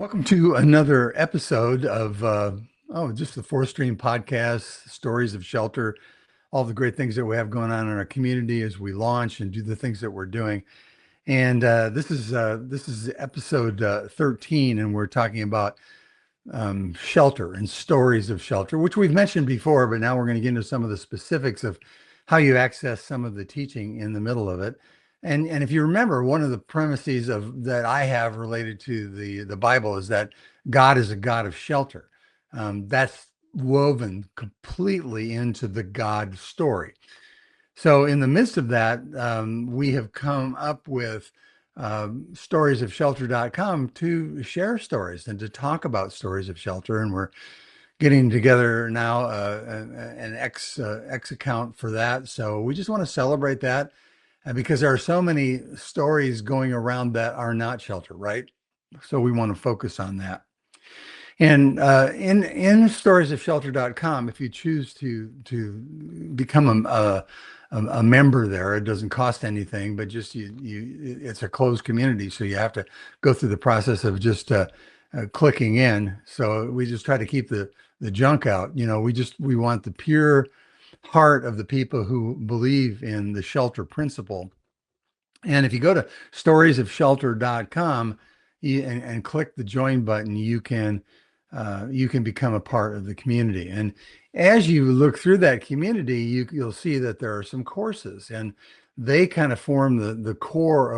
Welcome to another episode of just the Fourthstream podcast, stories of shelter, all the great things that we have going on in our community as we launch and do the things that we're doing. And this is episode 13, and we're talking about shelter and stories of shelter, which we've mentioned before, but now we're going to get into some of the specifics of how you access some of the teaching in the middle of it. And if you remember, one of the premises of that I have related to the Bible is that God is a God of shelter. That's woven completely into the God story. So in the midst of that, we have come up with storiesofshelter.com to share stories and to talk about stories of shelter. And we're getting together now an X account for that. So we just want to celebrate that because there are so many stories going around that are not shelter, right? So we want to focus on that. And in storiesofshelter.com, if you choose to become a member there, it doesn't cost anything, but just it's a closed community, so you have to go through the process of just clicking in. So we just try to keep the junk out. We want the pure heart of the people who believe in the shelter principle. And if you go to storiesofshelter.com and click the join button, you can become a part of the community. And as you look through that community, you'll see that there are some courses, and they kind of form the core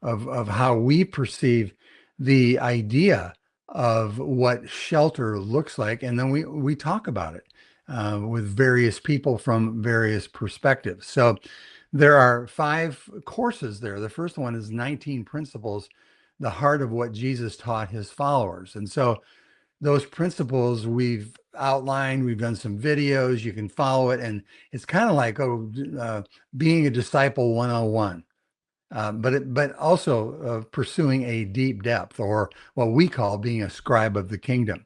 of how we perceive the idea of what shelter looks like. And then we talk about it with various people from various perspectives. So there are 5 courses there. The first one is 19 Principles, the heart of what Jesus taught his followers. And so those principles we've outlined, we've done some videos, you can follow it. And it's kind of like, being a disciple 101, but also pursuing a deep depth, or what we call being a scribe of the kingdom.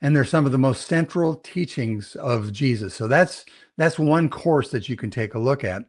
And they're some of the most central teachings of Jesus. So that's one course that you can take a look at.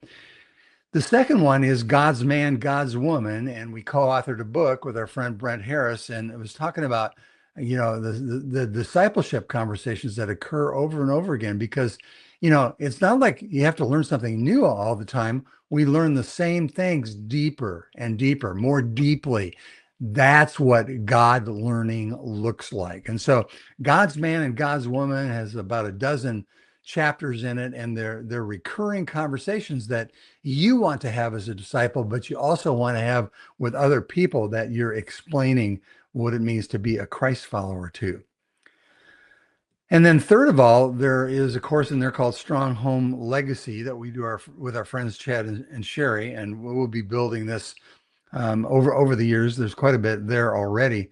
The second one is God's Man, God's Woman, and we co-authored a book with our friend Brent Harris, and it was talking about, the discipleship conversations that occur over and over again, because, it's not like you have to learn something new all the time. We learn the same things deeper and deeper, more deeply. That's what God learning looks like. And so God's Man and God's Woman has about a dozen chapters in it, and they're recurring conversations that you want to have as a disciple, but you also want to have with other people that you're explaining what it means to be a Christ follower too. And then third of all, there is a course in there called Strong Home Legacy that we do with our friends Chad and Sherry, and we'll be building this over the years. There's quite a bit there already.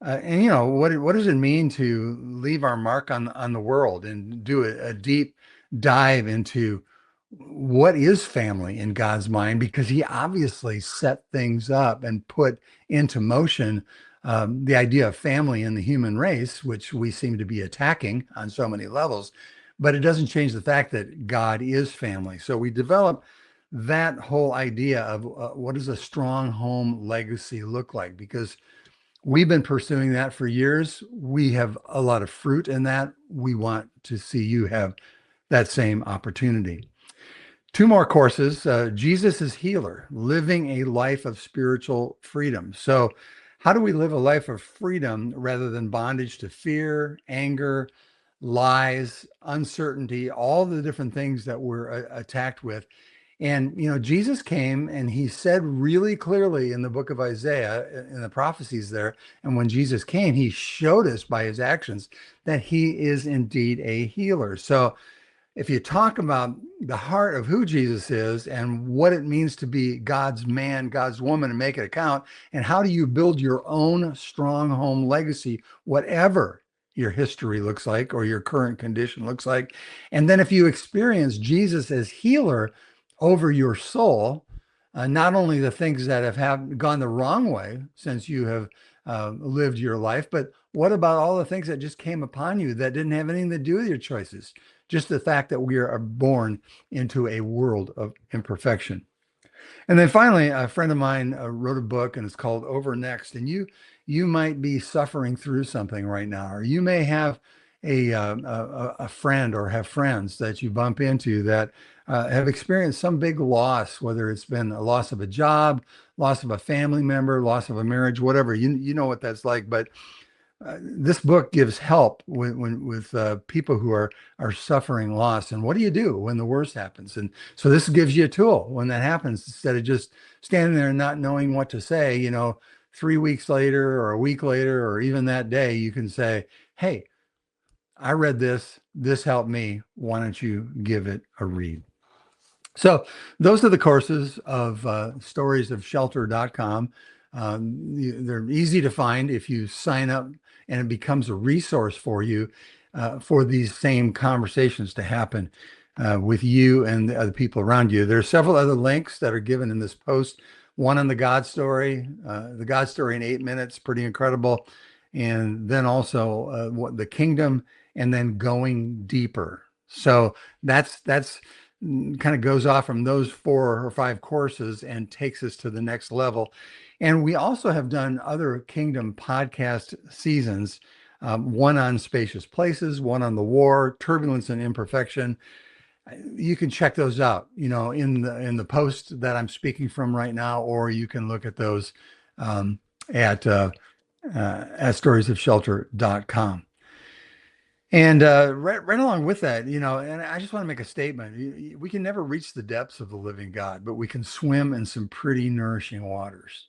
And what does it mean to leave our mark on the world and do a deep dive into what is family in God's mind? Because he obviously set things up and put into motion the idea of family in the human race, which we seem to be attacking on so many levels, but it doesn't change the fact that God is family. So we develop that whole idea of what does a strong home legacy look like? Because we've been pursuing that for years. We have a lot of fruit in that. We want to see you have that same opportunity. 2 more courses, Jesus is Healer, living a life of spiritual freedom. So how do we live a life of freedom rather than bondage to fear, anger, lies, uncertainty, all the different things that we're attacked with? And, Jesus came and he said really clearly in the book of Isaiah, in the prophecies there, and when Jesus came, he showed us by his actions that he is indeed a healer. So if you talk about the heart of who Jesus is and what it means to be God's man, God's woman, and make it count, and how do you build your own strong home legacy, whatever your history looks like or your current condition looks like. And then if you experience Jesus as healer over your soul, not only the things that have gone the wrong way since you have lived your life, but what about all the things that just came upon you that didn't have anything to do with your choices? Just the fact that we are born into a world of imperfection. And then finally, a friend of mine wrote a book, and it's called Over Next. And you might be suffering through something right now, or you may have a friend or have friends that you bump into that have experienced some big loss, whether it's been a loss of a job, loss of a family member, loss of a marriage, whatever. You know what that's like. But this book gives help with people who are suffering loss. And what do you do when the worst happens? And so this gives you a tool when that happens, instead of just standing there and not knowing what to say. 3 weeks later or a week later, or even that day, you can say, hey, I read this. This helped me. Why don't you give it a read? So those are the courses of storiesofshelter.com. They're easy to find if you sign up, and it becomes a resource for you for these same conversations to happen with you and the other people around you. There are several other links that are given in this post. One on the God story in 8 minutes, pretty incredible. And then also what the kingdom, and then going deeper. So that's kind of goes off from those 4 or 5 courses and takes us to the next level. And we also have done other kingdom podcast seasons, one on spacious places, one on the war, turbulence and imperfection. You can check those out, in the post that I'm speaking from right now, or you can look at those at storiesofshelter.com. And right along with that, and I just want to make a statement. We can never reach the depths of the living God, but we can swim in some pretty nourishing waters.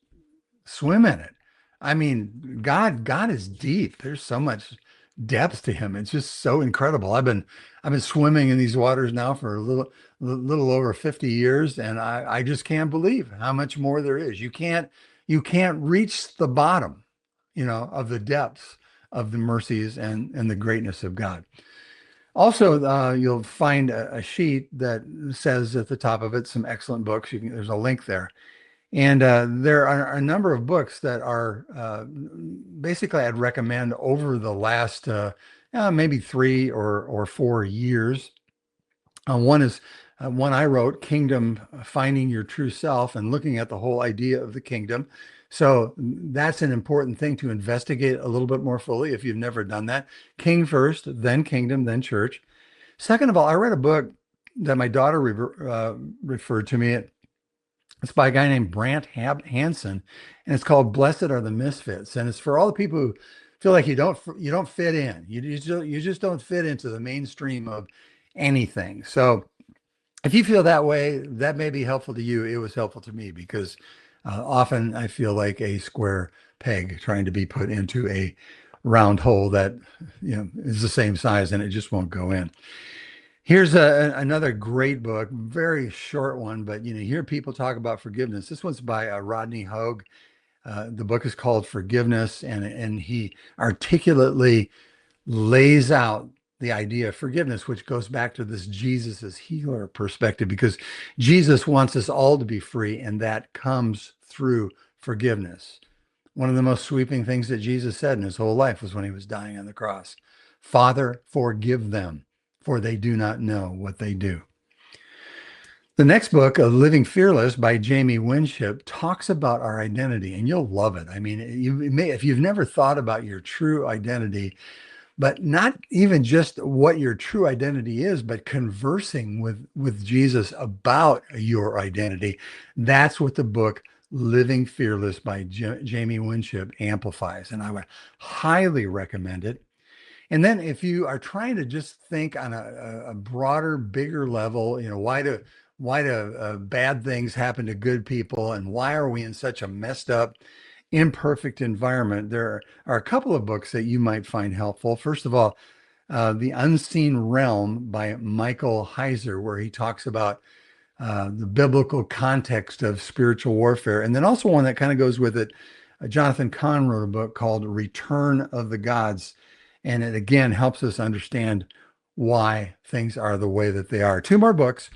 Swim in it. I mean, God is deep. There's so much depth to him. It's just so incredible. I've been swimming in these waters now for a little over 50 years, and I just can't believe how much more there is. You can't reach the bottom, of the depths of the mercies and the greatness of God. Also, you'll find a sheet that says at the top of it some excellent books. There's a link there. And there are a number of books that are basically I'd recommend over the last maybe 3 or 4 years. One is one I wrote, Kingdom, Finding Your True Self, and looking at the whole idea of the kingdom. So that's an important thing to investigate a little bit more fully if you've never done that. King first, then kingdom, then church. Second of all, I read a book that my daughter referred to me. It's by a guy named Brant Hansen, and it's called "Blessed Are the Misfits," and it's for all the people who feel like you don't fit in. You just don't fit into the mainstream of anything. So if you feel that way, that may be helpful to you. It was helpful to me because often I feel like a square peg trying to be put into a round hole that is the same size, and it just won't go in. Here's another great book, very short one, but you hear people talk about forgiveness. This one's by Rodney Hogue. The book is called Forgiveness, and he articulately lays out the idea of forgiveness, which goes back to this Jesus as healer perspective, because Jesus wants us all to be free, and that comes through forgiveness. One of the most sweeping things that Jesus said in his whole life was when he was dying on the cross: Father, forgive them, for they do not know what they do. The next book, Living Fearless by Jamie Winship, talks about our identity, and you'll love it. I mean, if you've never thought about your true identity, but not even just what your true identity is, but conversing with Jesus about your identity. That's what the book Living Fearless by Jamie Winship amplifies, and I would highly recommend it. And then if you are trying to just think on a broader, bigger level, why do bad things happen to good people, and why are we in such a messed up, imperfect environment? There are a couple of books that you might find helpful. First of all, The Unseen Realm by Michael Heiser, where he talks about the biblical context of spiritual warfare. And then also one that kind of goes with it, Jonathan Cahn wrote a book called Return of the Gods. And it again helps us understand why things are the way that they are. 2 more books.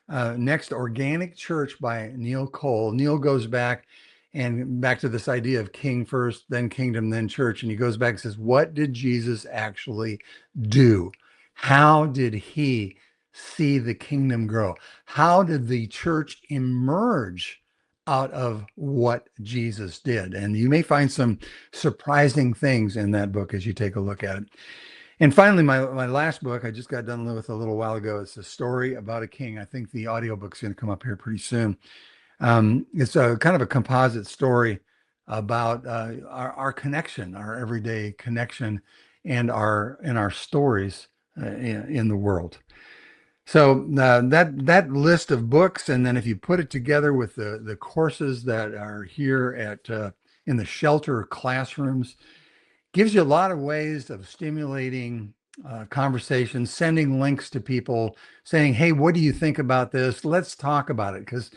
Next, Organic Church by Neil Cole. Neil goes back to this idea of king first, then kingdom, then church. And he goes back and says, what did Jesus actually do? How did he see the kingdom grow? How did the church emerge out of what Jesus did. And you may find some surprising things in that book as you take a look at it. And finally, my last book, I just got done with a little while ago. It's a story about a king. I think the audiobook's going to come up here pretty soon. It's a kind of a composite story about our connection, our everyday connection, and our stories in the world. So that list of books, and then if you put it together with the courses that are here at in the shelter classrooms, gives you a lot of ways of stimulating conversations, sending links to people, saying, "Hey, what do you think about this? Let's talk about it." Because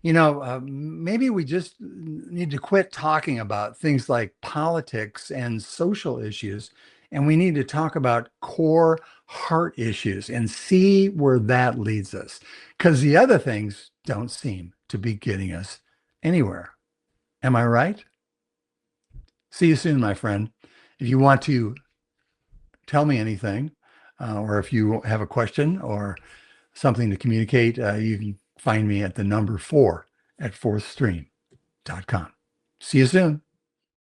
maybe we just need to quit talking about things like politics and social issues, and we need to talk about core heart issues and see where that leads us. Because the other things don't seem to be getting us anywhere. Am I right? See you soon, my friend. If you want to tell me anything, or if you have a question or something to communicate, you can find me at the number 4 at fourthstream.com. See you soon.